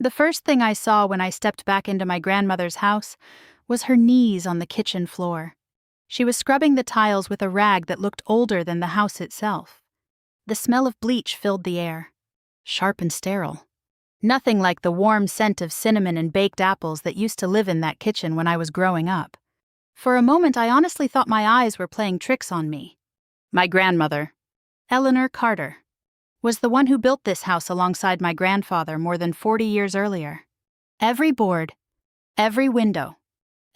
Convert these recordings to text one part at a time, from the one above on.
The first thing I saw when I stepped back into my grandmother's house was her knees on the kitchen floor. She was scrubbing the tiles with a rag that looked older than the house itself. The smell of bleach filled the air, sharp and sterile. Nothing like the warm scent of cinnamon and baked apples that used to live in that kitchen when I was growing up. For a moment, I honestly thought my eyes were playing tricks on me. My grandmother, Eleanor Carter, was the one who built this house alongside my grandfather more than 40 years earlier. Every board, every window,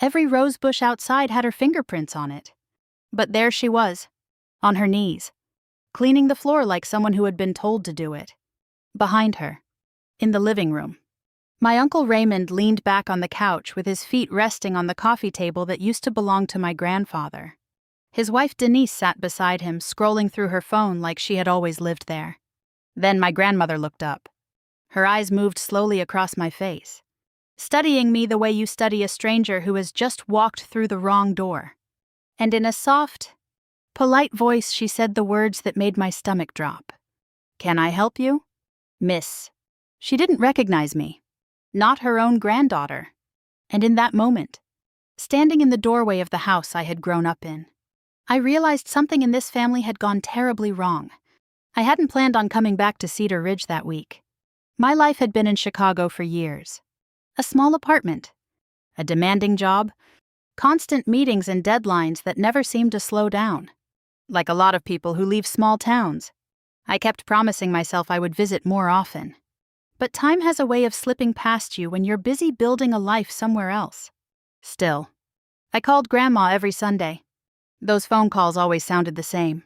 every rose bush outside had her fingerprints on it. But there she was, on her knees, cleaning the floor like someone who had been told to do it. Behind her, in the living room, my Uncle Raymond leaned back on the couch with his feet resting on the coffee table that used to belong to my grandfather. His wife Denise sat beside him, scrolling through her phone like she had always lived there. Then my grandmother looked up. Her eyes moved slowly across my face, studying me the way you study a stranger who has just walked through the wrong door. And in a soft, polite voice, she said the words that made my stomach drop. "Can I help you, Miss?" She didn't recognize me, not her own granddaughter. And in that moment, standing in the doorway of the house I had grown up in, I realized something in this family had gone terribly wrong. I hadn't planned on coming back to Cedar Ridge that week. My life had been in Chicago for years. A small apartment, a demanding job, constant meetings and deadlines that never seemed to slow down. Like a lot of people who leave small towns, I kept promising myself I would visit more often. But time has a way of slipping past you when you're busy building a life somewhere else. Still, I called Grandma every Sunday. Those phone calls always sounded the same.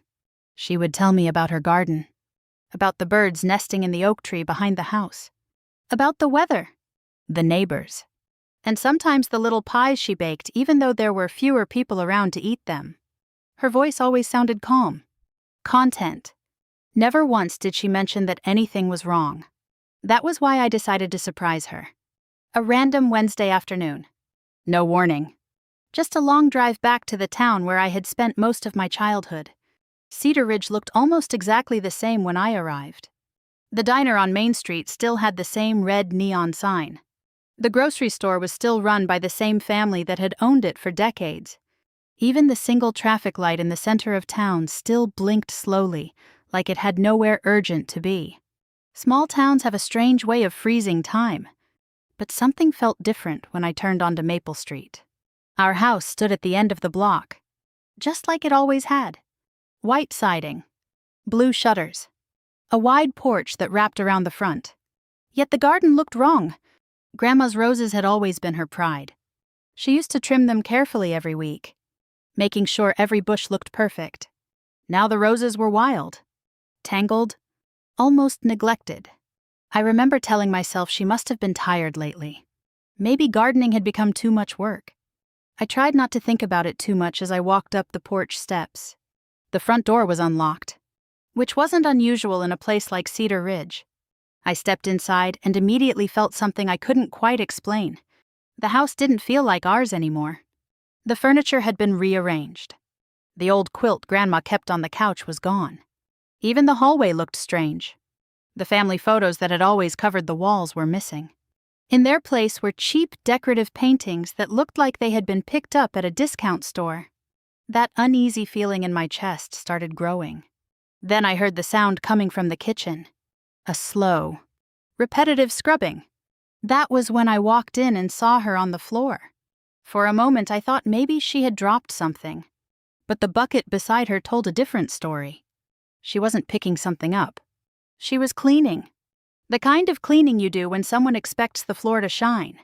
She would tell me about her garden, about the birds nesting in the oak tree behind the house, about the weather, the neighbors, and sometimes the little pies she baked, even though there were fewer people around to eat them. Her voice always sounded calm, content. Never once did she mention that anything was wrong. That was why I decided to surprise her. A random Wednesday afternoon. No warning. Just a long drive back to the town where I had spent most of my childhood. Cedar Ridge looked almost exactly the same when I arrived. The diner on Main Street still had the same red neon sign. The grocery store was still run by the same family that had owned it for decades. Even the single traffic light in the center of town still blinked slowly, like it had nowhere urgent to be. Small towns have a strange way of freezing time. But something felt different when I turned onto Maple Street. Our house stood at the end of the block, just like it always had. White siding, blue shutters, a wide porch that wrapped around the front. Yet the garden looked wrong. Grandma's roses had always been her pride. She used to trim them carefully every week, making sure every bush looked perfect. Now the roses were wild, tangled, almost neglected. I remember telling myself she must have been tired lately. Maybe gardening had become too much work. I tried not to think about it too much as I walked up the porch steps. The front door was unlocked, which wasn't unusual in a place like Cedar Ridge. I stepped inside and immediately felt something I couldn't quite explain. The house didn't feel like ours anymore. The furniture had been rearranged. The old quilt Grandma kept on the couch was gone. Even the hallway looked strange. The family photos that had always covered the walls were missing. In their place were cheap decorative paintings that looked like they had been picked up at a discount store. That uneasy feeling in my chest started growing. Then I heard the sound coming from the kitchen. A slow, repetitive scrubbing. That was when I walked in and saw her on the floor. For a moment I thought maybe she had dropped something. But the bucket beside her told a different story. She wasn't picking something up. She was cleaning. The kind of cleaning you do when someone expects the floor to shine.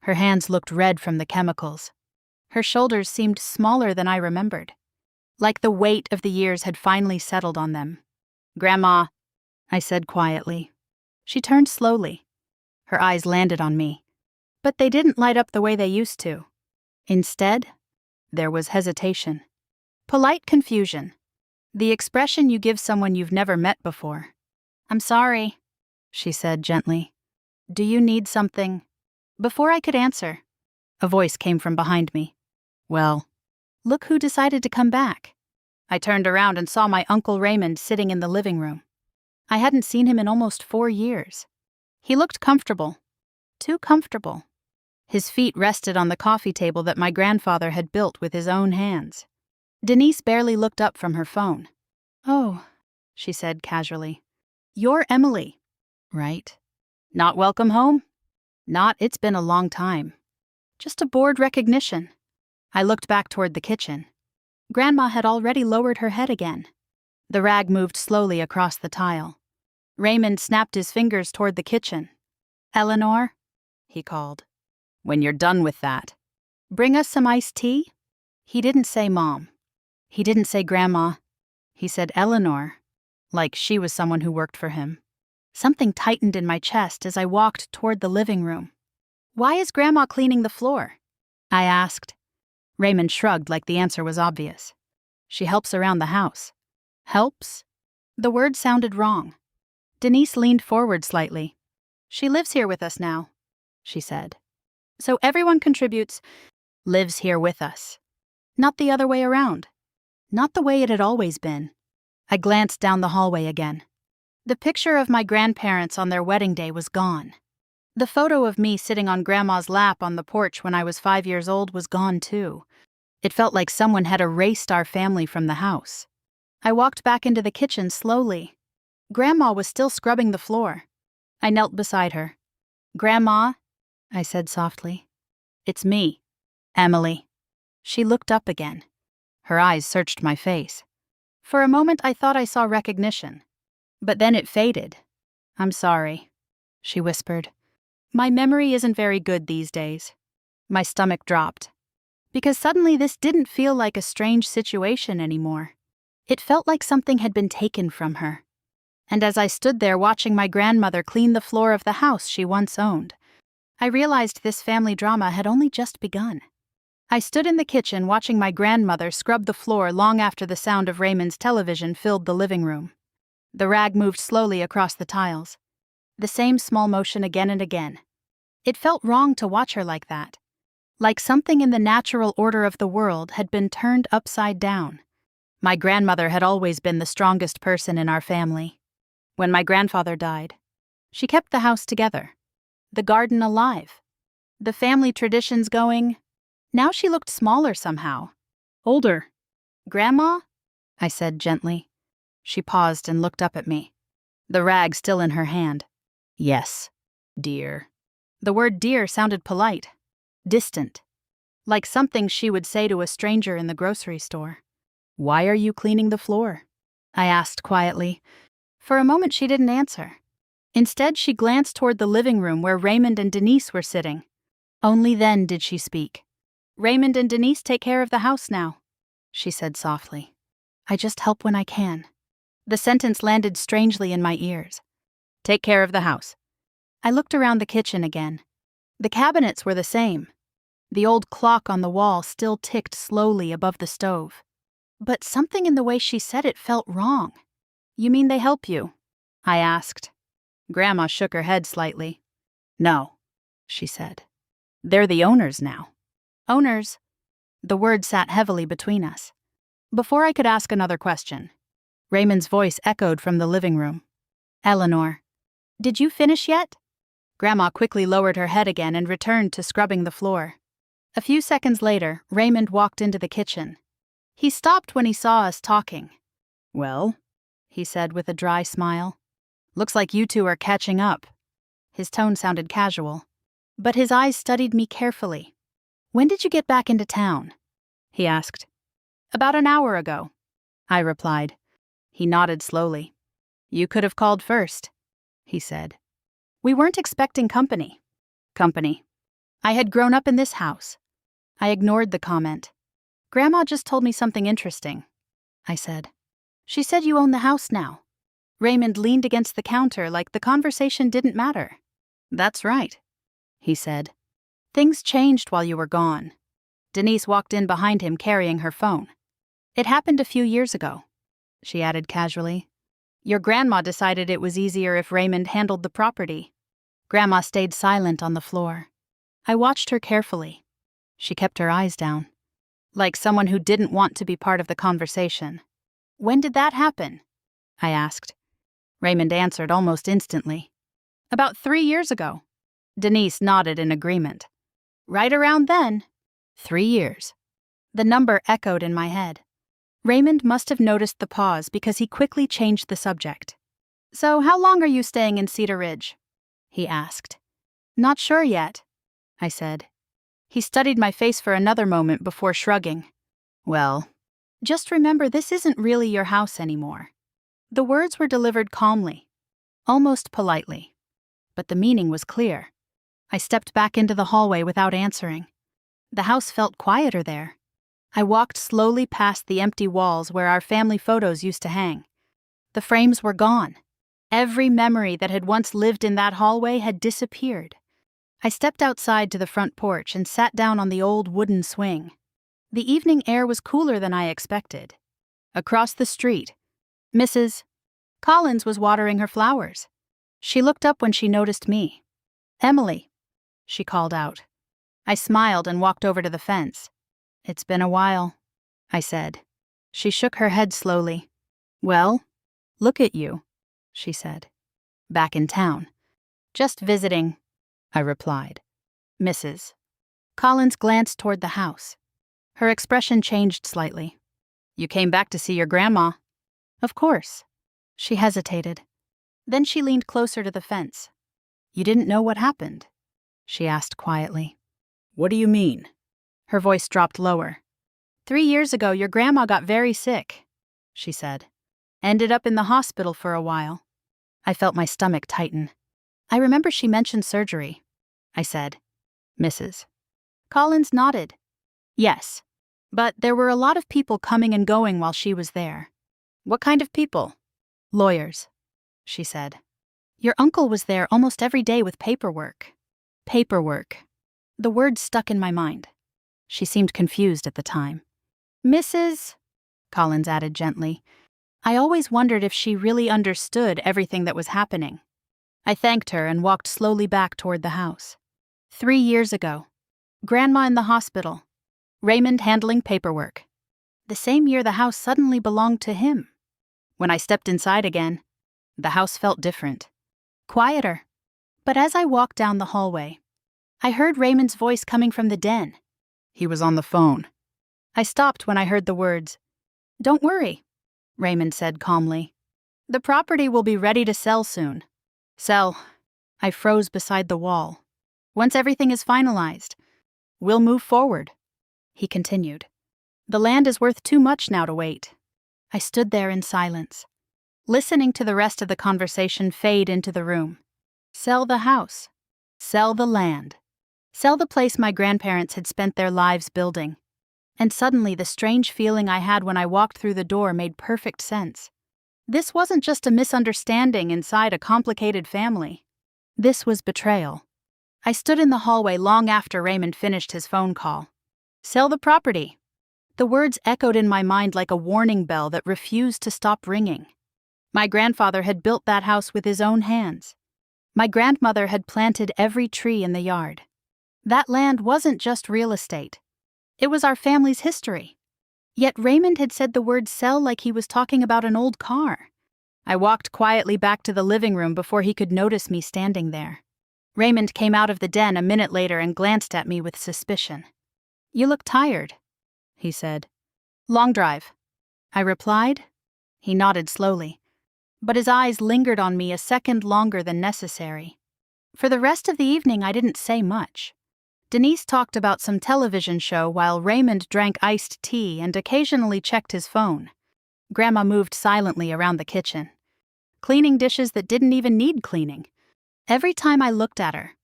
Her hands looked red from the chemicals. Her shoulders seemed smaller than I remembered, like the weight of the years had finally settled on them. "Grandma," I said quietly. She turned slowly. Her eyes landed on me, but they didn't light up the way they used to. Instead, there was hesitation. Polite confusion. The expression you give someone you've never met before. "I'm sorry," she said gently. "Do you need something?" Before I could answer, a voice came from behind me. "Well, look who decided to come back." I turned around and saw my Uncle Raymond sitting in the living room. I hadn't seen him in almost 4 years. He looked comfortable, too comfortable. His feet rested on the coffee table that my grandfather had built with his own hands. Denise barely looked up from her phone. "Oh," she said casually. "You're Emily, right? Not welcome home?" "Not, it's been a long time. Just a bored recognition." I looked back toward the kitchen. Grandma had already lowered her head again. The rag moved slowly across the tile. Raymond snapped his fingers toward the kitchen. "Eleanor," he called. "When you're done with that, bring us some iced tea?" He didn't say Mom. He didn't say Grandma. He said Eleanor, like she was someone who worked for him. Something tightened in my chest as I walked toward the living room. "Why is Grandma cleaning the floor?" I asked. Raymond shrugged like the answer was obvious. "She helps around the house." "Helps?" The word sounded wrong. Denise leaned forward slightly. "She lives here with us now," she said. "So everyone contributes." "Lives here with us. Not the other way around. Not the way it had always been." I glanced down the hallway again. The picture of my grandparents on their wedding day was gone. The photo of me sitting on Grandma's lap on the porch when I was 5 years old was gone too. It felt like someone had erased our family from the house. I walked back into the kitchen slowly. Grandma was still scrubbing the floor. I knelt beside her. "Grandma," I said softly. "It's me, Emily." She looked up again. Her eyes searched my face. For a moment I thought I saw recognition. But then it faded. "I'm sorry," she whispered. "My memory isn't very good these days." My stomach dropped. Because suddenly this didn't feel like a strange situation anymore. It felt like something had been taken from her. And as I stood there watching my grandmother clean the floor of the house she once owned, I realized this family drama had only just begun. I stood in the kitchen watching my grandmother scrub the floor long after the sound of Raymond's television filled the living room. The rag moved slowly across the tiles. The same small motion again and again. It felt wrong to watch her like that. Like something in the natural order of the world had been turned upside down. My grandmother had always been the strongest person in our family. When my grandfather died, she kept the house together, the garden alive, the family traditions going. Now she looked smaller somehow. Older. "Grandma?" I said gently. She paused and looked up at me, the rag still in her hand. "Yes, dear." The word dear sounded polite, distant, like something she would say to a stranger in the grocery store. "Why are you cleaning the floor?" I asked quietly. For a moment she didn't answer. Instead, she glanced toward the living room where Raymond and Denise were sitting. Only then did she speak. "Raymond and Denise take care of the house now," she said softly. "I just help when I can." The sentence landed strangely in my ears. "Take care of the house." I looked around the kitchen again. The cabinets were the same. The old clock on the wall still ticked slowly above the stove. But something in the way she said it felt wrong. "You mean they help you?" I asked. Grandma shook her head slightly. "No," she said. "They're the owners now." "Owners?" The word sat heavily between us. Before I could ask another question, Raymond's voice echoed from the living room. "Eleanor, did you finish yet?" Grandma quickly lowered her head again and returned to scrubbing the floor. A few seconds later, Raymond walked into the kitchen. He stopped when he saw us talking. "Well," he said with a dry smile, "looks like you two are catching up." His tone sounded casual, but his eyes studied me carefully. "When did you get back into town?" he asked. "About an hour ago," I replied. He nodded slowly. "You could have called first," he said. "We weren't expecting company." Company. I had grown up in this house. I ignored the comment. "Grandma just told me something interesting," I said. "She said you own the house now." Raymond leaned against the counter like the conversation didn't matter. "That's right," he said. "Things changed while you were gone." Denise walked in behind him carrying her phone. "It happened a few years ago," she added casually. "Your grandma decided it was easier if Raymond handled the property." Grandma stayed silent on the floor. I watched her carefully. She kept her eyes down, like someone who didn't want to be part of the conversation. "When did that happen?" I asked. Raymond answered almost instantly. "About 3 years ago." Denise nodded in agreement. Right around then. 3 years. The number echoed in my head. Raymond must have noticed the pause because he quickly changed the subject. So how long are you staying in Cedar Ridge? He asked. Not sure yet, I said. He studied my face for another moment before shrugging. Well, just remember this isn't really your house anymore. The words were delivered calmly, almost politely, but the meaning was clear. I stepped back into the hallway without answering. The house felt quieter there. I walked slowly past the empty walls where our family photos used to hang. The frames were gone. Every memory that had once lived in that hallway had disappeared. I stepped outside to the front porch and sat down on the old wooden swing. The evening air was cooler than I expected. Across the street, Mrs. Collins was watering her flowers. She looked up when she noticed me. Emily, she called out. I smiled and walked over to the fence. It's been a while, I said. She shook her head slowly. Well, look at you, she said. Back in town. Just visiting, I replied. Mrs. Collins glanced toward the house. Her expression changed slightly. You came back to see your grandma? Of course. She hesitated. Then she leaned closer to the fence. You didn't know what happened? She asked quietly. What do you mean? Her voice dropped lower. 3 years ago, your grandma got very sick, she said. Ended up in the hospital for a while. I felt my stomach tighten. I remember she mentioned surgery, I said. Mrs. Collins nodded. Yes, but there were a lot of people coming and going while she was there. What kind of people? Lawyers, she said. Your uncle was there almost every day with paperwork. Paperwork. The word stuck in my mind. She seemed confused at the time. Mrs. Collins added gently. I always wondered if she really understood everything that was happening. I thanked her and walked slowly back toward the house. 3 years ago. Grandma in the hospital. Raymond handling paperwork. The same year the house suddenly belonged to him. When I stepped inside again, the house felt different. Quieter. But as I walked down the hallway, I heard Raymond's voice coming from the den. He was on the phone. I stopped when I heard the words. Don't worry, Raymond said calmly. The property will be ready to sell soon. Sell. I froze beside the wall. Once everything is finalized, we'll move forward, he continued. The land is worth too much now to wait. I stood there in silence, listening to the rest of the conversation fade into the room. Sell the house. Sell the land. Sell the place my grandparents had spent their lives building. And suddenly the strange feeling I had when I walked through the door made perfect sense. This wasn't just a misunderstanding inside a complicated family. This was betrayal. I stood in the hallway long after Raymond finished his phone call. Sell the property. The words echoed in my mind like a warning bell that refused to stop ringing. My grandfather had built that house with his own hands. My grandmother had planted every tree in the yard. That land wasn't just real estate. It was our family's history. Yet Raymond had said the word sell like he was talking about an old car. I walked quietly back to the living room before he could notice me standing there. Raymond came out of the den a minute later and glanced at me with suspicion. You look tired, he said. Long drive, I replied. He nodded slowly, but his eyes lingered on me a second longer than necessary. For the rest of the evening, I didn't say much. Denise talked about some television show while Raymond drank iced tea and occasionally checked his phone. Grandma moved silently around the kitchen, cleaning dishes that didn't even need cleaning. Every time I looked at her,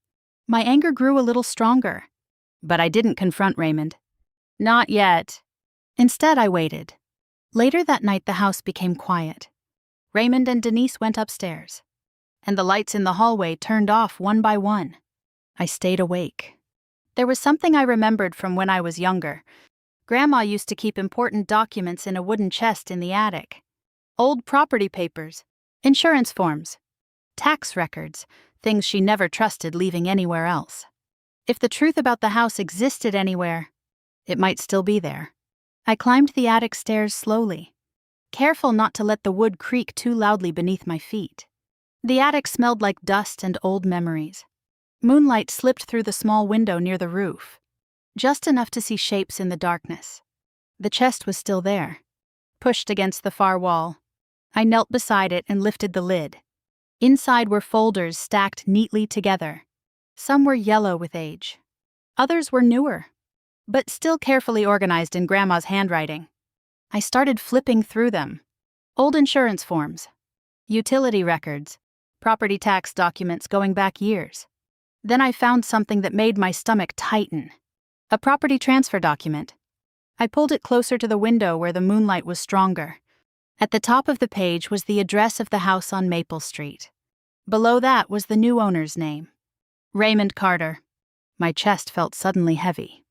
my anger grew a little stronger. But I didn't confront Raymond. Not yet. Instead, I waited. Later that night, the house became quiet. Raymond and Denise went upstairs, and the lights in the hallway turned off one by one. I stayed awake. There was something I remembered from when I was younger. Grandma used to keep important documents in a wooden chest in the attic. Old property papers, insurance forms, tax records, things she never trusted leaving anywhere else. If the truth about the house existed anywhere, it might still be there. I climbed the attic stairs slowly, careful not to let the wood creak too loudly beneath my feet. The attic smelled like dust and old memories. Moonlight slipped through the small window near the roof, just enough to see shapes in the darkness. The chest was still there, pushed against the far wall. I knelt beside it and lifted the lid. Inside were folders stacked neatly together. Some were yellow with age. Others were newer, but still carefully organized in Grandma's handwriting. I started flipping through them. Old insurance forms, utility records, property tax documents going back years. Then I found something that made my stomach tighten. A property transfer document. I pulled it closer to the window where the moonlight was stronger. At the top of the page was the address of the house on Maple Street. Below that was the new owner's name. Raymond Carter. My chest felt suddenly heavy.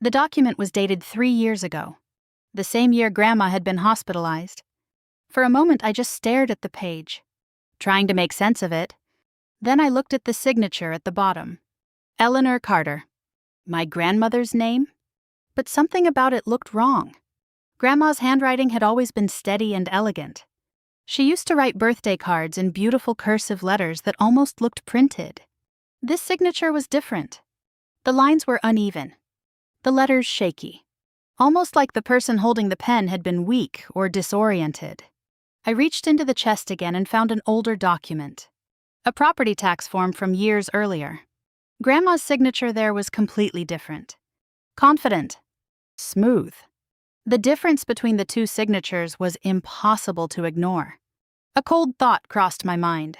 The document was dated 3 years ago, the same year Grandma had been hospitalized. For a moment I just stared at the page, trying to make sense of it. Then I looked at the signature at the bottom. Eleanor Carter. My grandmother's name? But something about it looked wrong. Grandma's handwriting had always been steady and elegant. She used to write birthday cards in beautiful cursive letters that almost looked printed. This signature was different. The lines were uneven, the letters shaky, almost like the person holding the pen had been weak or disoriented. I reached into the chest again and found an older document, a property tax form from years earlier. Grandma's signature there was completely different. Confident, smooth. The difference between the two signatures was impossible to ignore. A cold thought crossed my mind.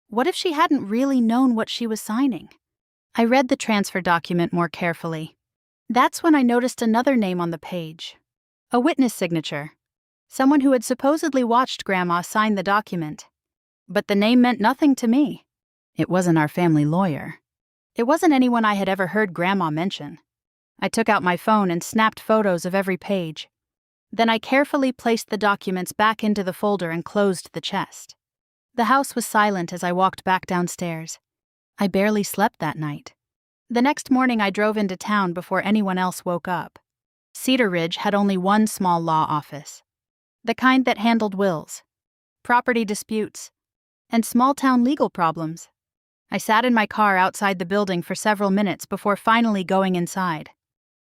What if she hadn't really known what she was signing? I read the transfer document more carefully. That's when I noticed another name on the page. A witness signature. Someone who had supposedly watched Grandma sign the document. But the name meant nothing to me. It wasn't our family lawyer. It wasn't anyone I had ever heard Grandma mention. I took out my phone and snapped photos of every page. Then I carefully placed the documents back into the folder and closed the chest. The house was silent as I walked back downstairs. I barely slept that night. The next morning I drove into town before anyone else woke up. Cedar Ridge had only one small law office, the kind that handled wills, property disputes, and small-town legal problems. I sat in my car outside the building for several minutes before finally going inside.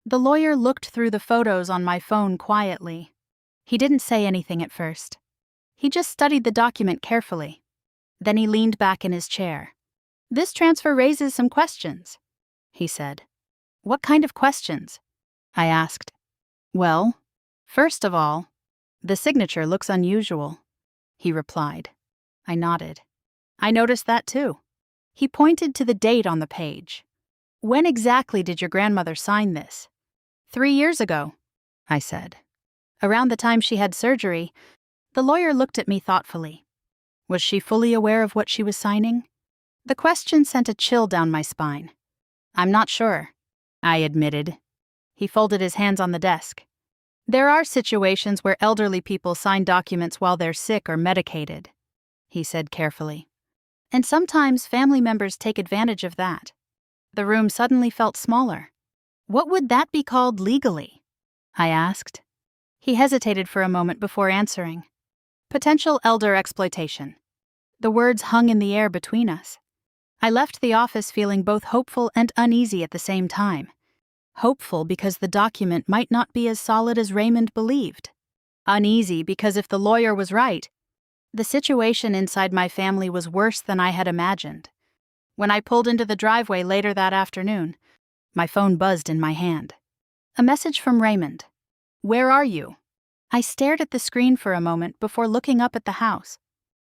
The lawyer looked through the photos on my phone quietly. He didn't say anything at first. He just studied the document carefully. Then he leaned back in his chair. "This transfer raises some questions," he said. "What kind of questions?" I asked. "Well, first of all, the signature looks unusual," he replied. I nodded. "I noticed that too." He pointed to the date on the page. "When exactly did your grandmother sign this?" 3 years ago, I said. "Around the time she had surgery." The lawyer looked at me thoughtfully. Was she fully aware of what she was signing? The question sent a chill down my spine. "I'm not sure," I admitted. He folded his hands on the desk. "There are situations where elderly people sign documents while they're sick or medicated," he said carefully. "And sometimes family members take advantage of that." The room suddenly felt smaller. "What would that be called legally?" I asked. He hesitated for a moment before answering. "Potential elder exploitation." The words hung in the air between us. I left the office feeling both hopeful and uneasy at the same time. Hopeful because the document might not be as solid as Raymond believed. Uneasy because if the lawyer was right, the situation inside my family was worse than I had imagined. When I pulled into the driveway later that afternoon, my phone buzzed in my hand. A message from Raymond. "Where are you?" I stared at the screen for a moment before looking up at the house.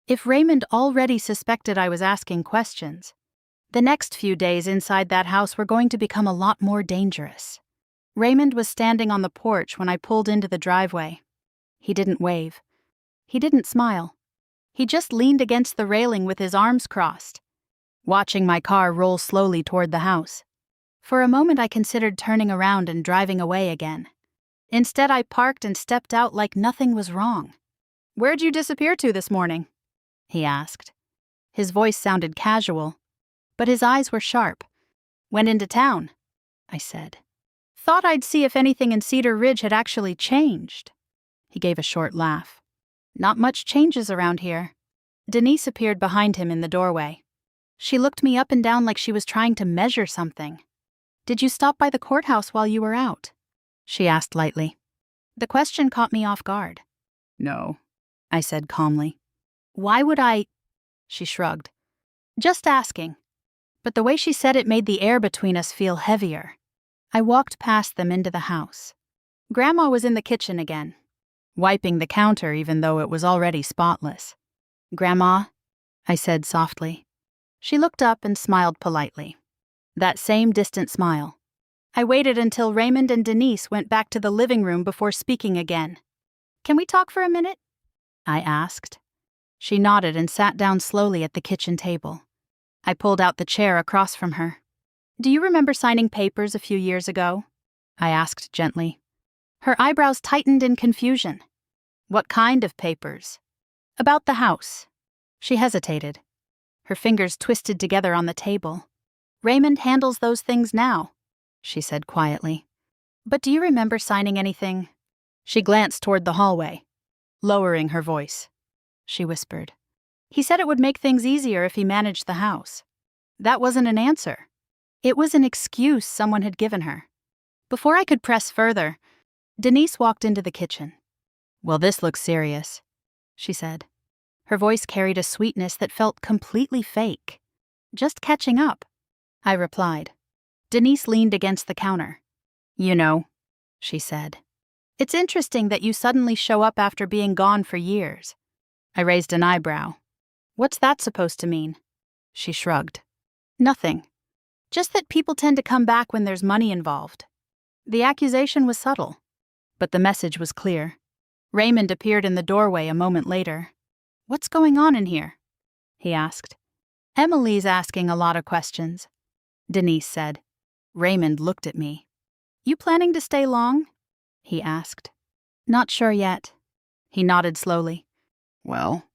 If Raymond already suspected I was asking questions, the next few days inside that house were going to become a lot more dangerous. Raymond was standing on the porch when I pulled into the driveway. He didn't wave. He didn't smile. He just leaned against the railing with his arms crossed, watching my car roll slowly toward the house. For a moment I considered turning around and driving away again. Instead I parked and stepped out like nothing was wrong. "Where'd you disappear to this morning?" he asked. His voice sounded casual, but his eyes were sharp. "Went into town," I said. "Thought I'd see if anything in Cedar Ridge had actually changed." He gave a short laugh. "Not much changes around here." Denise appeared behind him in the doorway. She looked me up and down like she was trying to measure something. "Did you stop by the courthouse while you were out?" she asked lightly. The question caught me off guard. "No," I said calmly. "Why would I?" she shrugged. "Just asking." But the way she said it made the air between us feel heavier. I walked past them into the house. Grandma was in the kitchen again, wiping the counter even though it was already spotless. "Grandma," I said softly. She looked up and smiled politely. That same distant smile. I waited until Raymond and Denise went back to the living room before speaking again. "Can we talk for a minute?" I asked. She nodded and sat down slowly at the kitchen table. I pulled out the chair across from her. "Do you remember signing papers a few years ago?" I asked gently. Her eyebrows tightened in confusion. "What kind of papers?" "About the house." She hesitated. Her fingers twisted together on the table. "Raymond handles those things now," she said quietly. "But do you remember signing anything?" She glanced toward the hallway. Lowering her voice, she whispered, "He said it would make things easier if he managed the house." That wasn't an answer. It was an excuse someone had given her. Before I could press further, Denise walked into the kitchen. "Well, this looks serious," she said. Her voice carried a sweetness that felt completely fake. "Just catching up," I replied. Denise leaned against the counter. "You know," she said, "it's interesting that you suddenly show up after being gone for years." I raised an eyebrow. "What's that supposed to mean?" She shrugged. "Nothing. Just that people tend to come back when there's money involved." The accusation was subtle, but the message was clear. Raymond appeared in the doorway a moment later. "What's going on in here?" he asked. "Emily's asking a lot of questions," Denise said. Raymond looked at me. "You planning to stay long?" he asked. "Not sure yet." He nodded slowly. "Well,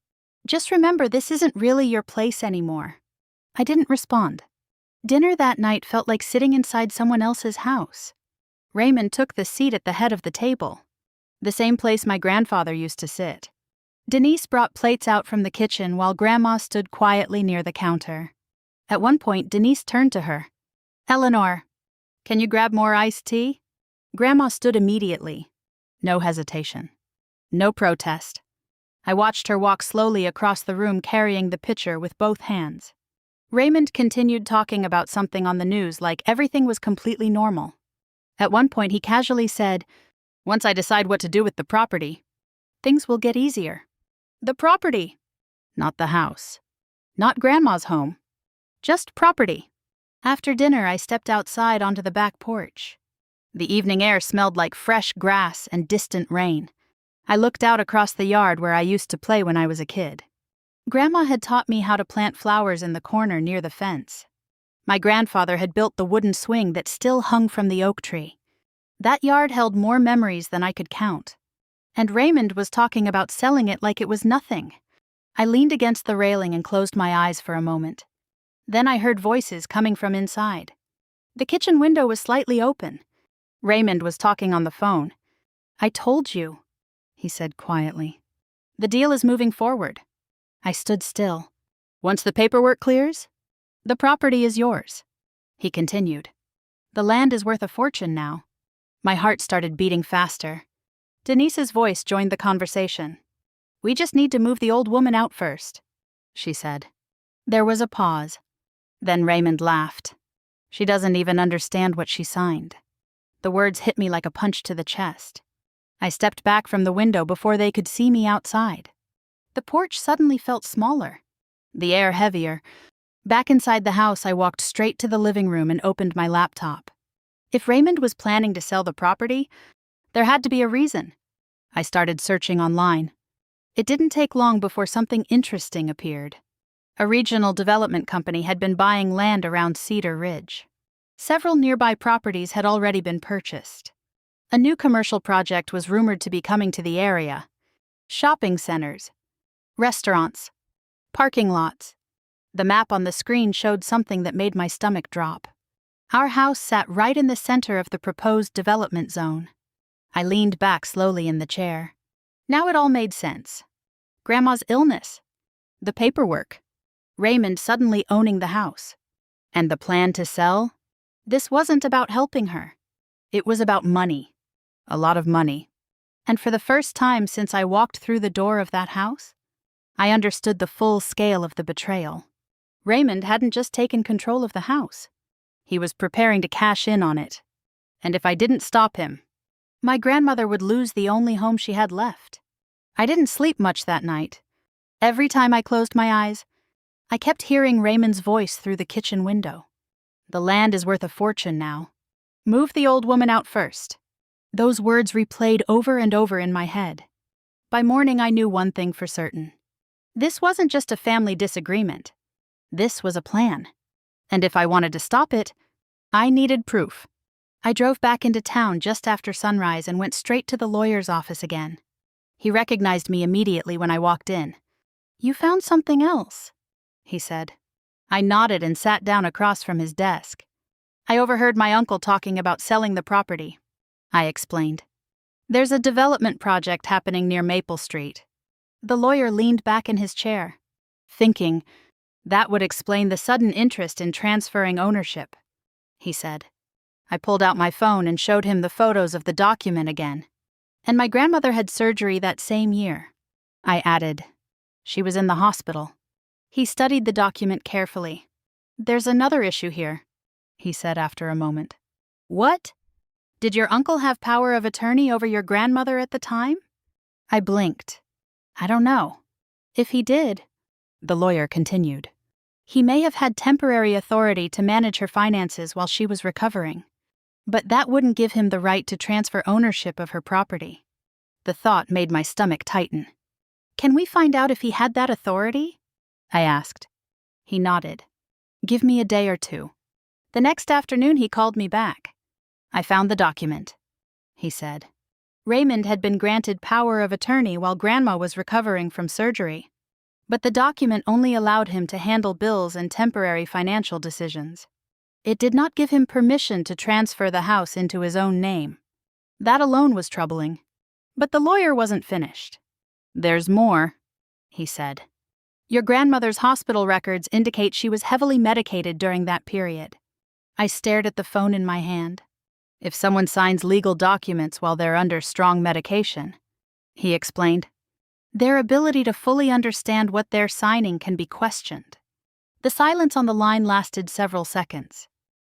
just remember this isn't really your place anymore." I didn't respond. Dinner that night felt like sitting inside someone else's house. Raymond took the seat at the head of the table, the same place my grandfather used to sit. Denise brought plates out from the kitchen while Grandma stood quietly near the counter. At one point, Denise turned to her. "Eleanor, can you grab more iced tea?" Grandma stood immediately. No hesitation. No protest. I watched her walk slowly across the room carrying the pitcher with both hands. Raymond continued talking about something on the news like everything was completely normal. At one point, he casually said, "Once I decide what to do with the property, things will get easier." The property. Not the house. Not Grandma's home. Just property. After dinner, I stepped outside onto the back porch. The evening air smelled like fresh grass and distant rain. I looked out across the yard where I used to play when I was a kid. Grandma had taught me how to plant flowers in the corner near the fence. My grandfather had built the wooden swing that still hung from the oak tree. That yard held more memories than I could count. And Raymond was talking about selling it like it was nothing. I leaned against the railing and closed my eyes for a moment. Then I heard voices coming from inside. The kitchen window was slightly open. Raymond was talking on the phone. "I told you," he said quietly. "The deal is moving forward." I stood still. "Once the paperwork clears, the property is yours," he continued. "The land is worth a fortune now." My heart started beating faster. Denise's voice joined the conversation. "We just need to move the old woman out first," she said. There was a pause. Then Raymond laughed. "She doesn't even understand what she signed." The words hit me like a punch to the chest. I stepped back from the window before they could see me outside. The porch suddenly felt smaller, the air heavier. Back inside the house, I walked straight to the living room and opened my laptop. If Raymond was planning to sell the property, there had to be a reason. I started searching online. It didn't take long before something interesting appeared. A regional development company had been buying land around Cedar Ridge. Several nearby properties had already been purchased. A new commercial project was rumored to be coming to the area. Shopping centers, restaurants, parking lots. The map on the screen showed something that made my stomach drop. Our house sat right in the center of the proposed development zone. I leaned back slowly in the chair. Now it all made sense. Grandma's illness. The paperwork. Raymond suddenly owning the house. And the plan to sell? This wasn't about helping her. It was about money. A lot of money. And for the first time since I walked through the door of that house, I understood the full scale of the betrayal. Raymond hadn't just taken control of the house. He was preparing to cash in on it. And if I didn't stop him, my grandmother would lose the only home she had left. I didn't sleep much that night. Every time I closed my eyes, I kept hearing Raymond's voice through the kitchen window. The land is worth a fortune now. Move the old woman out first. Those words replayed over and over in my head. By morning, I knew one thing for certain. This wasn't just a family disagreement. This was a plan. And if I wanted to stop it, I needed proof. I drove back into town just after sunrise and went straight to the lawyer's office again. He recognized me immediately when I walked in. "You found something else," he said. I nodded and sat down across from his desk. "I overheard my uncle talking about selling the property," I explained. "There's a development project happening near Maple Street." The lawyer leaned back in his chair, thinking, "That would explain the sudden interest in transferring ownership," he said. I pulled out my phone and showed him the photos of the document again. And my grandmother had surgery that same year. I added, "She was in the hospital." He studied the document carefully. "There's another issue here," he said after a moment. "What? Did your uncle have power of attorney over your grandmother at the time?" I blinked. "I don't know. If he did," the lawyer continued, "he may have had temporary authority to manage her finances while she was recovering. But that wouldn't give him the right to transfer ownership of her property." The thought made my stomach tighten. "Can we find out if he had that authority?" I asked. He nodded. "Give me a day or two." The next afternoon he called me back. "I found the document," he said. Raymond had been granted power of attorney while Grandma was recovering from surgery. But the document only allowed him to handle bills and temporary financial decisions. It did not give him permission to transfer the house into his own name. That alone was troubling. But the lawyer wasn't finished. "There's more," he said. "Your grandmother's hospital records indicate she was heavily medicated during that period." I stared at the phone in my hand. "If someone signs legal documents while they're under strong medication," he explained, "their ability to fully understand what they're signing can be questioned." The silence on the line lasted several seconds.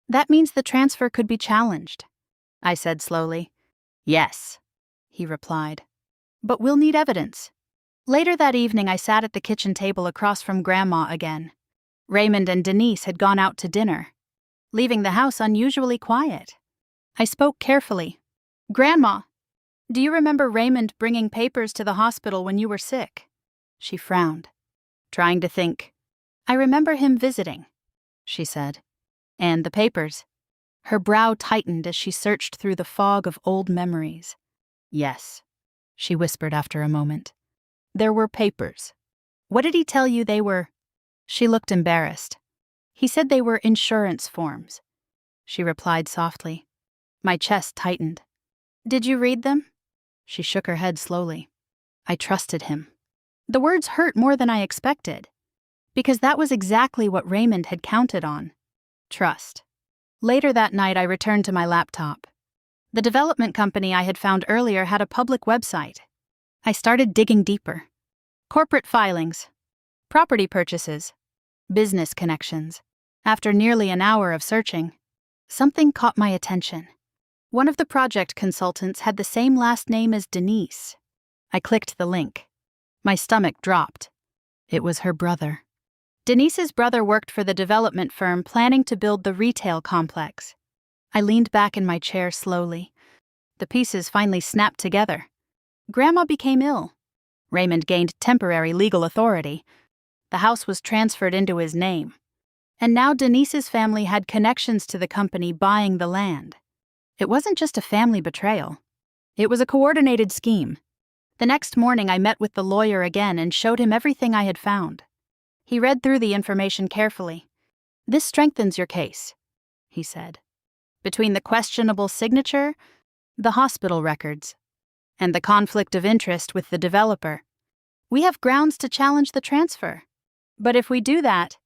"That means the transfer could be challenged," I said slowly. "Yes," he replied. "But we'll need evidence." Later that evening, I sat at the kitchen table across from Grandma again. Raymond and Denise had gone out to dinner, leaving the house unusually quiet. I spoke carefully. "Grandma, do you remember Raymond bringing papers to the hospital when you were sick?" She frowned, trying to think. "I remember him visiting," she said. "And the papers?" Her brow tightened as she searched through the fog of old memories. "Yes," she whispered after a moment. "There were papers." "What did he tell you they were?" She looked embarrassed. "He said they were insurance forms," she replied softly. My chest tightened. "Did you read them?" She shook her head slowly. I trusted him. The words hurt more than I expected, because that was exactly what Raymond had counted on. Trust. Later that night, I returned to my laptop. The development company I had found earlier had a public website. I started digging deeper. Corporate filings, property purchases, business connections. After nearly an hour of searching, something caught my attention. One of the project consultants had the same last name as Denise. I clicked the link. My stomach dropped. It was her brother. Denise's brother worked for the development firm planning to build the retail complex. I leaned back in my chair slowly. The pieces finally snapped together. Grandma became ill. Raymond gained temporary legal authority. The house was transferred into his name. And now Denise's family had connections to the company buying the land. It wasn't just a family betrayal. It was a coordinated scheme. The next morning, I met with the lawyer again and showed him everything I had found. He read through the information carefully. "This strengthens your case," he said. "Between the questionable signature, the hospital records, and the conflict of interest with the developer, we have grounds to challenge the transfer." But if we do that,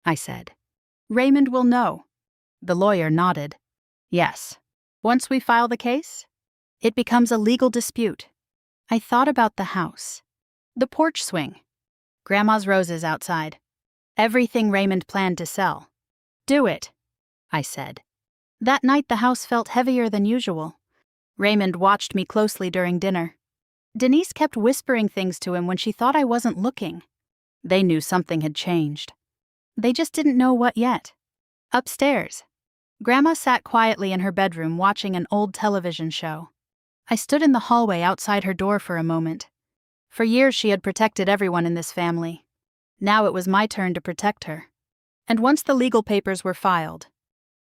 I said, Raymond will know. The lawyer nodded. Yes. Once we file the case, it becomes a legal dispute. I thought about the house, the porch swing, Grandma's roses outside, everything Raymond planned to sell. Do it, I said. That night the house felt heavier than usual. Raymond watched me closely during dinner. Denise kept whispering things to him when she thought I wasn't looking. They knew something had changed. They just didn't know what yet. Upstairs, Grandma sat quietly in her bedroom watching an old television show. I stood in the hallway outside her door for a moment. For years she had protected everyone in this family. Now it was my turn to protect her. And once the legal papers were filed,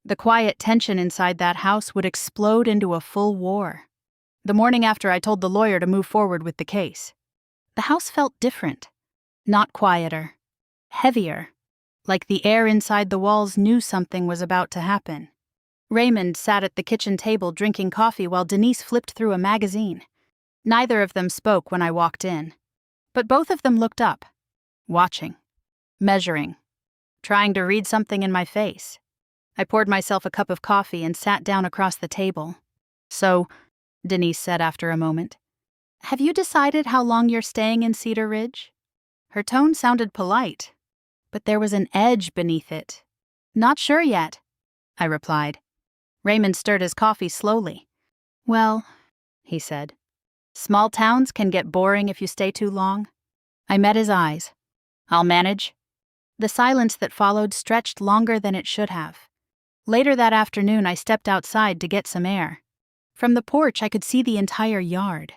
the quiet tension inside that house would explode into a full war. The morning after I told the lawyer to move forward with the case, the house felt different. Not quieter. Heavier. Like the air inside the walls knew something was about to happen. Raymond sat at the kitchen table drinking coffee while Denise flipped through a magazine. Neither of them spoke when I walked in. But both of them looked up. Watching. Measuring. Trying to read something in my face. I poured myself a cup of coffee and sat down across the table. So, Denise said after a moment, have you decided how long you're staying in Cedar Ridge? Her tone sounded polite, but there was an edge beneath it. Not sure yet, I replied. Raymond stirred his coffee slowly. Well, he said, small towns can get boring if you stay too long. I met his eyes. I'll manage. The silence that followed stretched longer than it should have. Later that afternoon, I stepped outside to get some air. From the porch, I could see the entire yard.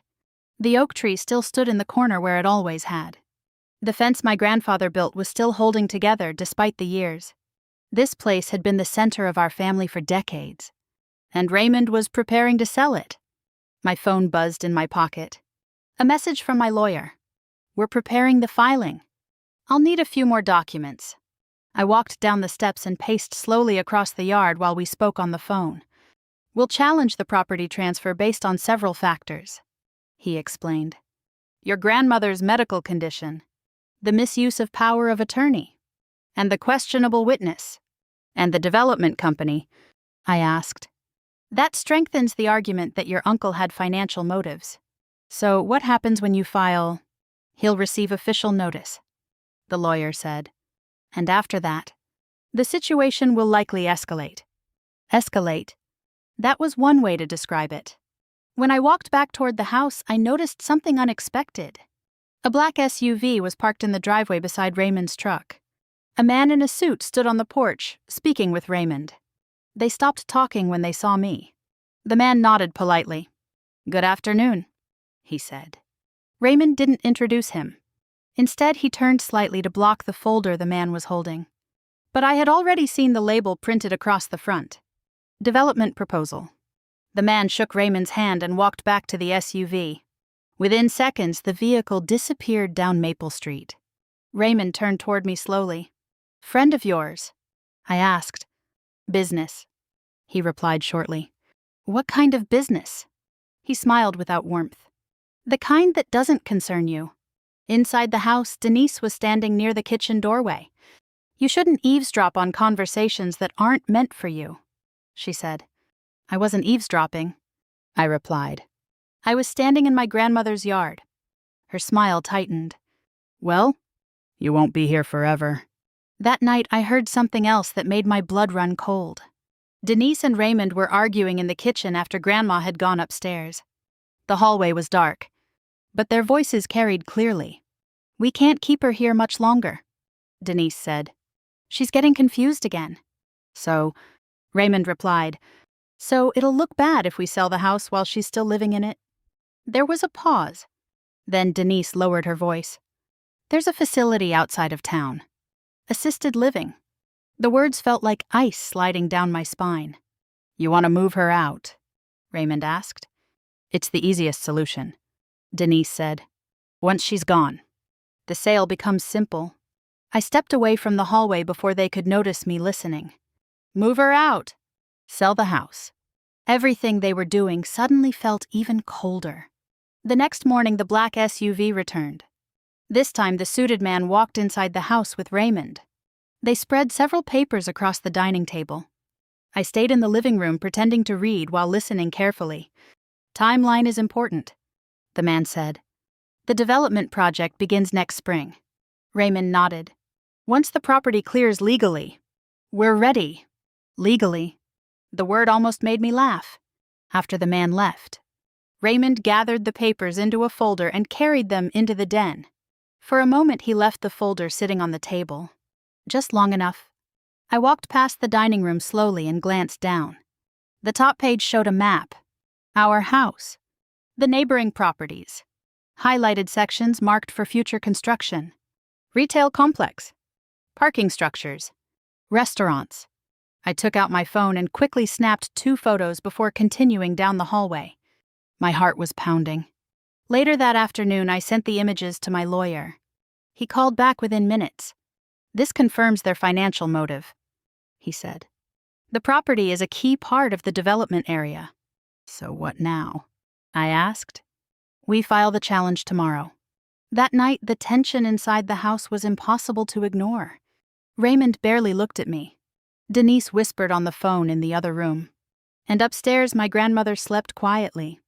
The oak tree still stood in the corner where it always had. The fence my grandfather built was still holding together despite the years. This place had been the center of our family for decades. And Raymond was preparing to sell it. My phone buzzed in my pocket. A message from my lawyer. We're preparing the filing. I'll need a few more documents. I walked down the steps and paced slowly across the yard while we spoke on the phone. We'll challenge the property transfer based on several factors, he explained. Your grandmother's medical condition, the misuse of power of attorney, and the questionable witness, and the development company, I asked. That strengthens the argument that your uncle had financial motives. So what happens when you file? He'll receive official notice, the lawyer said. And after that, the situation will likely escalate. Escalate. That was one way to describe it. When I walked back toward the house, I noticed something unexpected. A black SUV was parked in the driveway beside Raymond's truck. A man in a suit stood on the porch, speaking with Raymond. They stopped talking when they saw me. The man nodded politely. Good afternoon, he said. Raymond didn't introduce him. Instead, he turned slightly to block the folder the man was holding. But I had already seen the label printed across the front. Development proposal. The man shook Raymond's hand and walked back to the SUV. Within seconds, the vehicle disappeared down Maple Street. Raymond turned toward me slowly. Friend of yours? I asked. Business, he replied shortly. What kind of business? He smiled without warmth. The kind that doesn't concern you. Inside the house, Denise was standing near the kitchen doorway. You shouldn't eavesdrop on conversations that aren't meant for you, she said. I wasn't eavesdropping, I replied. I was standing in my grandmother's yard. Her smile tightened. Well, you won't be here forever. That night I heard something else that made my blood run cold. Denise and Raymond were arguing in the kitchen after Grandma had gone upstairs. The hallway was dark, but their voices carried clearly. We can't keep her here much longer, Denise said. She's getting confused again. So, Raymond replied, so it'll look bad if we sell the house while she's still living in it. There was a pause. Then Denise lowered her voice. There's a facility outside of town. Assisted living. The words felt like ice sliding down my spine. You want to move her out? Raymond asked. It's the easiest solution, Denise said. Once she's gone, the sale becomes simple. I stepped away from the hallway before they could notice me listening. Move her out. Sell the house. Everything they were doing suddenly felt even colder. The next morning, the black SUV returned. This time the suited man walked inside the house with Raymond. They spread several papers across the dining table. I stayed in the living room pretending to read while listening carefully. "Timeline is important," the man said. "The development project begins next spring." Raymond nodded. "Once the property clears legally, we're ready." Legally. The word almost made me laugh. After the man left, Raymond gathered the papers into a folder and carried them into the den. For a moment he left the folder sitting on the table. Just long enough. I walked past the dining room slowly and glanced down. The top page showed a map. Our house. The neighboring properties. Highlighted sections marked for future construction. Retail complex. Parking structures. Restaurants. I took out my phone and quickly snapped 2 photos before continuing down the hallway. My heart was pounding. Later that afternoon, I sent the images to my lawyer. He called back within minutes. "This confirms their financial motive," he said. "The property is a key part of the development area." "So what now?" I asked. "We file the challenge tomorrow." That night, the tension inside the house was impossible to ignore. Raymond barely looked at me. Denise whispered on the phone in the other room. And upstairs, my grandmother slept quietly,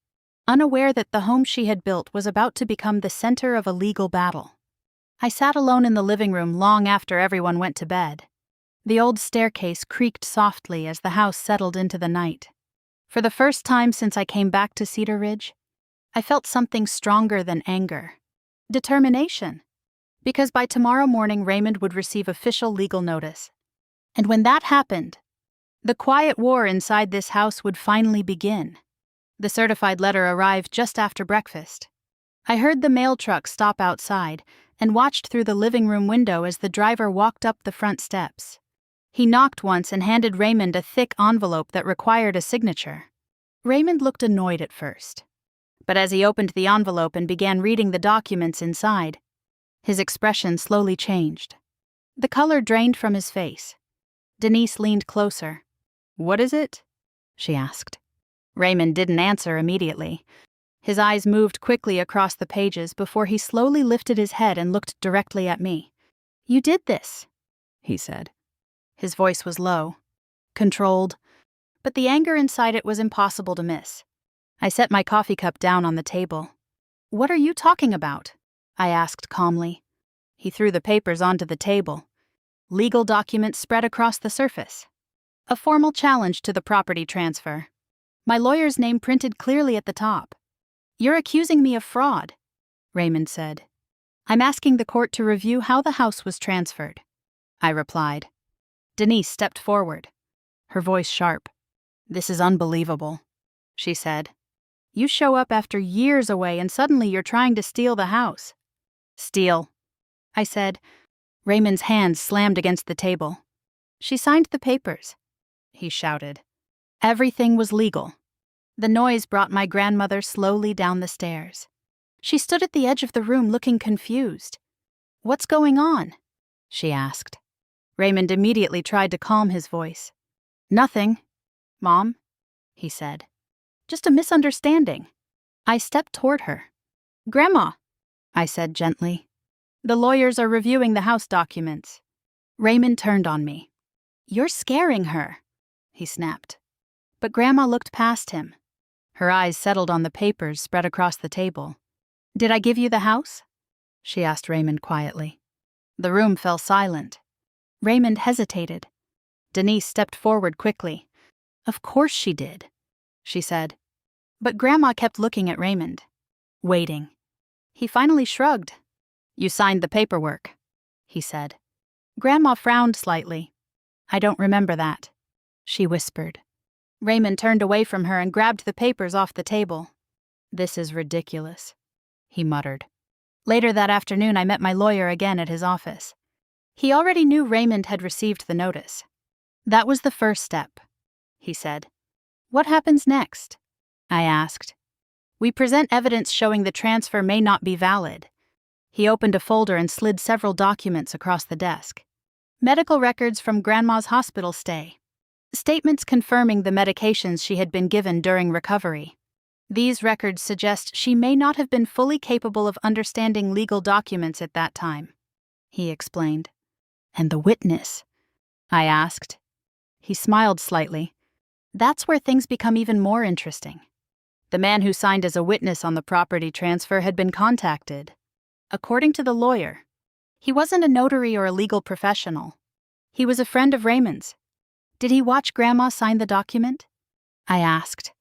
unaware that the home she had built was about to become the center of a legal battle. I sat alone in the living room long after everyone went to bed. The old staircase creaked softly as the house settled into the night. For the first time since I came back to Cedar Ridge, I felt something stronger than anger. Determination. Because by tomorrow morning Raymond would receive official legal notice. And when that happened, the quiet war inside this house would finally begin. The certified letter arrived just after breakfast. I heard the mail truck stop outside and watched through the living room window as the driver walked up the front steps. He knocked once and handed Raymond a thick envelope that required a signature. Raymond looked annoyed at first. But as he opened the envelope and began reading the documents inside, his expression slowly changed. The color drained from his face. Denise leaned closer. "What is it?" she asked. Raymond didn't answer immediately. His eyes moved quickly across the pages before he slowly lifted his head and looked directly at me. "You did this," he said. His voice was low, controlled, but the anger inside it was impossible to miss. I set my coffee cup down on the table. "What are you talking about?" I asked calmly. He threw the papers onto the table. Legal documents spread across the surface. A formal challenge to the property transfer. My lawyer's name printed clearly at the top. "You're accusing me of fraud," Raymond said. "I'm asking the court to review how the house was transferred," I replied. Denise stepped forward, her voice sharp. "This is unbelievable," she said. "You show up after years away and suddenly you're trying to steal the house." "Steal," I said. Raymond's hands slammed against the table. "She signed the papers," he shouted. Everything was legal. The noise brought my grandmother slowly down the stairs. She stood at the edge of the room looking confused. "What's going on?" she asked. Raymond immediately tried to calm his voice. "Nothing, Mom," he said. "Just a misunderstanding." I stepped toward her. "Grandma," I said gently. "The lawyers are reviewing the house documents." Raymond turned on me. "You're scaring her," he snapped. But Grandma looked past him. Her eyes settled on the papers spread across the table. "Did I give you the house?" she asked Raymond quietly. The room fell silent. Raymond hesitated. Denise stepped forward quickly. "Of course she did," she said. But Grandma kept looking at Raymond, waiting. He finally shrugged. "You signed the paperwork," he said. Grandma frowned slightly. "I don't remember that," she whispered. Raymond turned away from her and grabbed the papers off the table. "This is ridiculous," he muttered. Later that afternoon, I met my lawyer again at his office. He already knew Raymond had received the notice. "That was the first step," he said. "What happens next?" I asked. "We present evidence showing the transfer may not be valid." He opened a folder and slid several documents across the desk. Medical records from Grandma's hospital stay. Statements confirming the medications she had been given during recovery. These records suggest she may not have been fully capable of understanding legal documents at that time, he explained. And the witness? I asked. He smiled slightly. That's where things become even more interesting. The man who signed as a witness on the property transfer had been contacted. According to the lawyer, he wasn't a notary or a legal professional. He was a friend of Raymond's. Did he watch Grandma sign the document? I asked.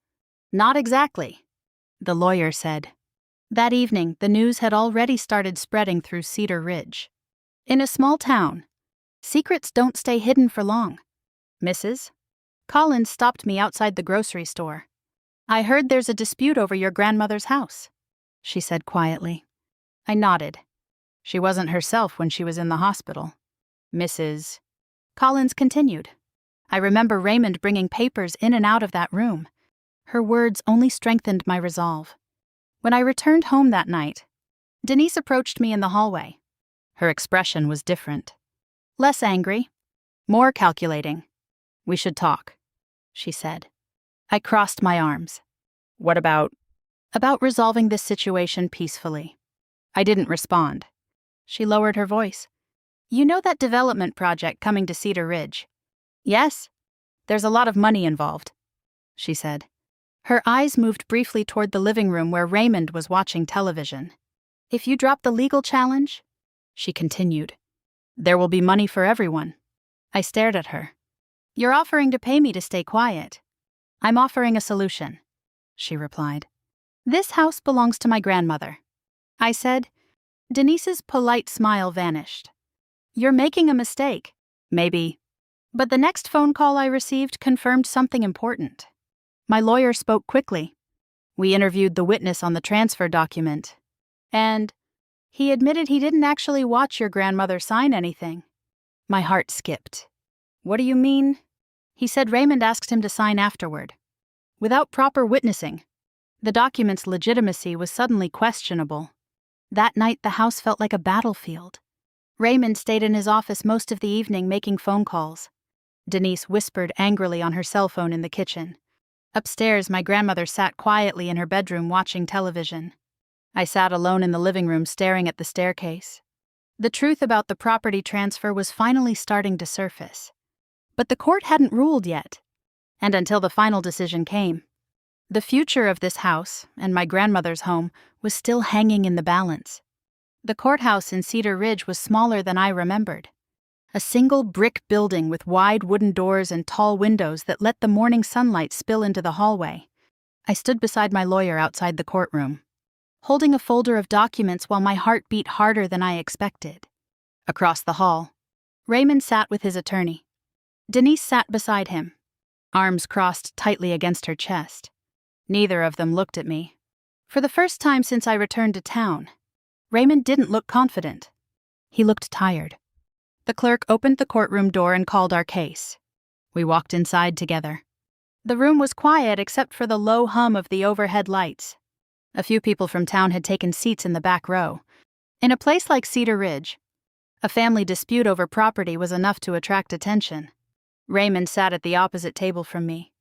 Not exactly, the lawyer said. That evening, the news had already started spreading through Cedar Ridge. In a small town, secrets don't stay hidden for long. Mrs. Collins stopped me outside the grocery store. I heard there's a dispute over your grandmother's house, she said quietly. I nodded. She wasn't herself when she was in the hospital. Mrs. Collins continued. I remember Raymond bringing papers in and out of that room. Her words only strengthened my resolve. When I returned home that night, Denise approached me in the hallway. Her expression was different. Less angry, more calculating. We should talk, she said. I crossed my arms. What about? About resolving this situation peacefully. I didn't respond. She lowered her voice. You know that development project coming to Cedar Ridge? Yes. There's a lot of money involved, she said. Her eyes moved briefly toward the living room where Raymond was watching television. If you drop the legal challenge, she continued, there will be money for everyone. I stared at her. You're offering to pay me to stay quiet. I'm offering a solution, she replied. This house belongs to my grandmother, I said. Denise's polite smile vanished. You're making a mistake, maybe. But the next phone call I received confirmed something important. My lawyer spoke quickly. We interviewed the witness on the transfer document. And he admitted he didn't actually watch your grandmother sign anything. My heart skipped. What do you mean? He said Raymond asked him to sign afterward. Without proper witnessing. The document's legitimacy was suddenly questionable. That night, the house felt like a battlefield. Raymond stayed in his office most of the evening making phone calls. Denise whispered angrily on her cell phone in the kitchen. Upstairs, my grandmother sat quietly in her bedroom watching television. I sat alone in the living room staring at the staircase. The truth about the property transfer was finally starting to surface. But the court hadn't ruled yet. And until the final decision came, the future of this house, and my grandmother's home, was still hanging in the balance. The courthouse in Cedar Ridge was smaller than I remembered. A single brick building with wide wooden doors and tall windows that let the morning sunlight spill into the hallway. I stood beside my lawyer outside the courtroom, holding a folder of documents while my heart beat harder than I expected. Across the hall, Raymond sat with his attorney. Denise sat beside him, arms crossed tightly against her chest. Neither of them looked at me. For the first time since I returned to town, Raymond didn't look confident. He looked tired. The clerk opened the courtroom door and called our case. We walked inside together. The room was quiet except for the low hum of the overhead lights. A few people from town had taken seats in the back row. In a place like Cedar Ridge, a family dispute over property was enough to attract attention. Raymond sat at the opposite table from me.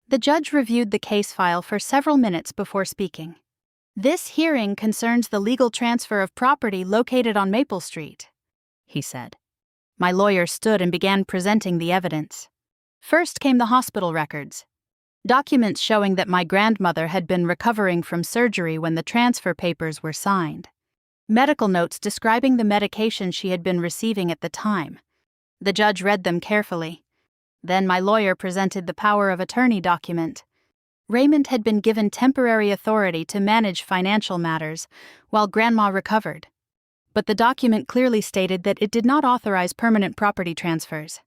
The judge reviewed the case file for several minutes before speaking. This hearing concerns the legal transfer of property located on Maple Street, he said. My lawyer stood and began presenting the evidence. First came the hospital records, documents showing that my grandmother had been recovering from surgery when the transfer papers were signed. Medical notes describing the medication she had been receiving at the time. The judge read them carefully. Then my lawyer presented the power of attorney document. Raymond had been given temporary authority to manage financial matters while Grandma recovered. But the document clearly stated that it did not authorize permanent property transfers.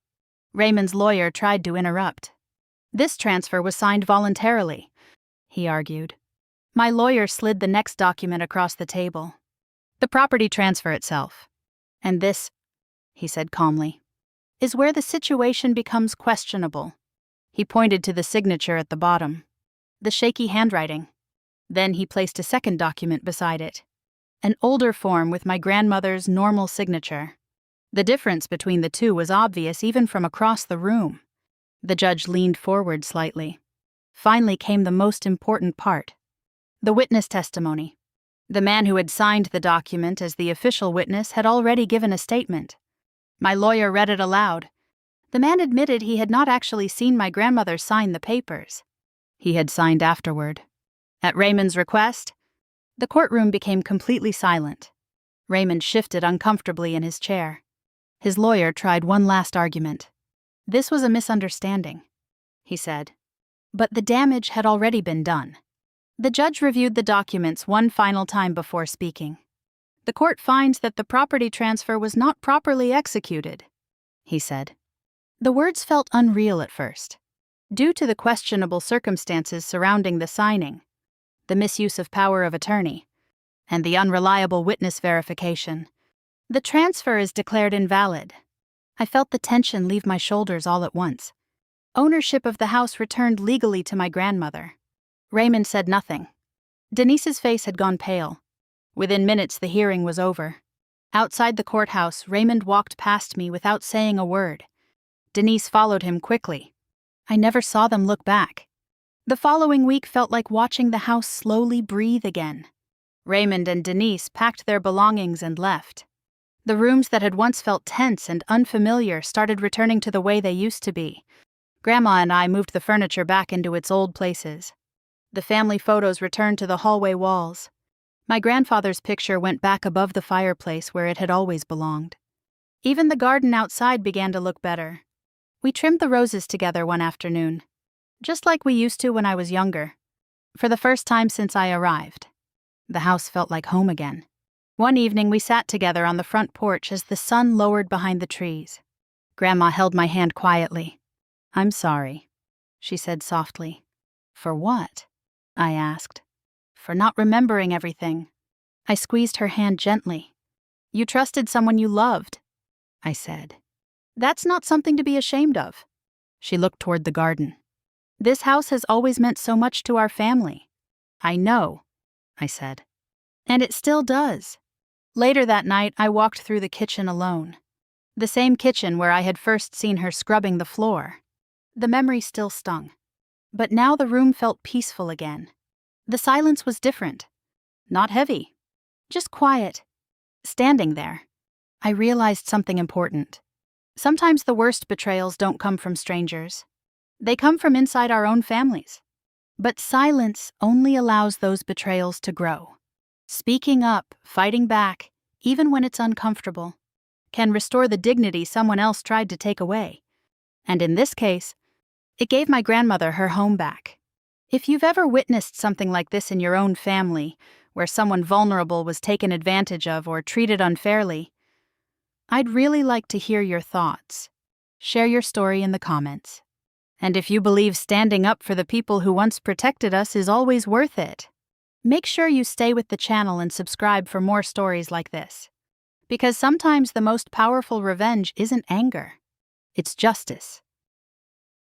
Raymond's lawyer tried to interrupt. This transfer was signed voluntarily, he argued. My lawyer slid the next document across the table. The property transfer itself. And this, he said calmly, is where the situation becomes questionable. He pointed to the signature at the bottom, the shaky handwriting. Then he placed a second document beside it, an older form with my grandmother's normal signature. The difference between the two was obvious even from across the room. The judge leaned forward slightly. Finally came the most important part. The witness testimony. The man who had signed the document as the official witness had already given a statement. My lawyer read it aloud. The man admitted he had not actually seen my grandmother sign the papers. He had signed afterward. At Raymond's request, the courtroom became completely silent. Raymond shifted uncomfortably in his chair. His lawyer tried one last argument. This was a misunderstanding, he said. But the damage had already been done. The judge reviewed the documents one final time before speaking. The court finds that the property transfer was not properly executed, he said. The words felt unreal at first, due to the questionable circumstances surrounding the signing, the misuse of power of attorney, and the unreliable witness verification. The transfer is declared invalid. I felt the tension leave my shoulders all at once. Ownership of the house returned legally to my grandmother. Raymond said nothing. Denise's face had gone pale. Within minutes, the hearing was over. Outside the courthouse, Raymond walked past me without saying a word. Denise followed him quickly. I never saw them look back. The following week felt like watching the house slowly breathe again. Raymond and Denise packed their belongings and left. The rooms that had once felt tense and unfamiliar started returning to the way they used to be. Grandma and I moved the furniture back into its old places. The family photos returned to the hallway walls. My grandfather's picture went back above the fireplace where it had always belonged. Even the garden outside began to look better. We trimmed the roses together one afternoon, just like we used to when I was younger. For the first time since I arrived, the house felt like home again. One evening we sat together on the front porch as the sun lowered behind the trees. Grandma held my hand quietly. "I'm sorry," she said softly. "For what?" I asked. "For not remembering everything." I squeezed her hand gently. "You trusted someone you loved," I said. "That's not something to be ashamed of." She looked toward the garden. "This house has always meant so much to our family." "I know," I said. "And it still does." Later that night, I walked through the kitchen alone. The same kitchen where I had first seen her scrubbing the floor. The memory still stung. But now the room felt peaceful again. The silence was different. Not heavy. Just quiet. Standing there, I realized something important. Sometimes the worst betrayals don't come from strangers. They come from inside our own families. But silence only allows those betrayals to grow. Speaking up, fighting back, even when it's uncomfortable, can restore the dignity someone else tried to take away. And in this case, it gave my grandmother her home back. If you've ever witnessed something like this in your own family, where someone vulnerable was taken advantage of or treated unfairly, I'd really like to hear your thoughts. Share your story in the comments. And if you believe standing up for the people who once protected us is always worth it, make sure you stay with the channel and subscribe for more stories like this. Because sometimes the most powerful revenge isn't anger, it's justice.